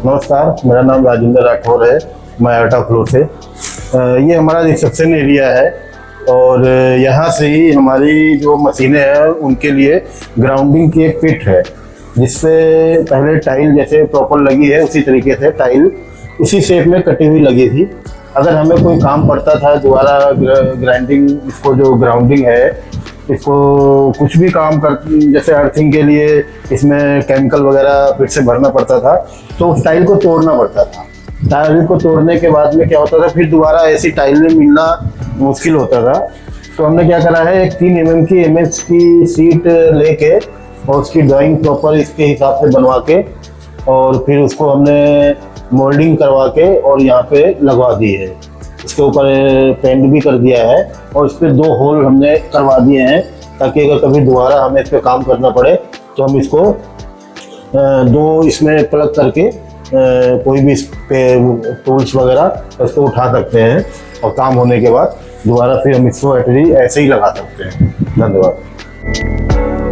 नमस्कार, मेरा नाम राजेंद्र राठौर है। मैं आर्टा फ्लोर से। ये हमारा रिसेप्शन एरिया है और यहाँ से ही हमारी जो मशीनें हैं उनके लिए ग्राउंडिंग की एक पिट है, जिससे पहले टाइल जैसे प्रॉपर लगी है उसी तरीके से टाइल उसी शेप में कटी हुई लगी थी। अगर हमें कोई काम पड़ता था दोबारा ग्राइंडिंग, इसको जो ग्राउंडिंग है इसको कुछ भी काम कर, जैसे अर्थिंग के लिए इसमें केमिकल वगैरह फिर से भरना पड़ता था, तो उस टाइल को तोड़ना पड़ता था। टाइल को तोड़ने के बाद में क्या होता था, फिर दोबारा ऐसी टाइलें मिलना मुश्किल होता था। तो हमने क्या करा है, एक 3 mm की MS की सीट लेके और उसकी ड्राइंग प्रॉपर इसके हिसाब से बनवा के और फिर उसको हमने मोल्डिंग करवा के और यहाँ पे लगवा दी है। इसके ऊपर पेंट भी कर दिया है और इस पर 2 होल हमने करवा दिए हैं, ताकि अगर कभी दोबारा हमें इस पर काम करना पड़े तो हम इसको 2 इसमें प्लग करके कोई भी इस पे टूल्स वगैरह इसको उठा सकते हैं और काम होने के बाद दोबारा फिर हम इसको ऐसे ही लगा सकते हैं। धन्यवाद।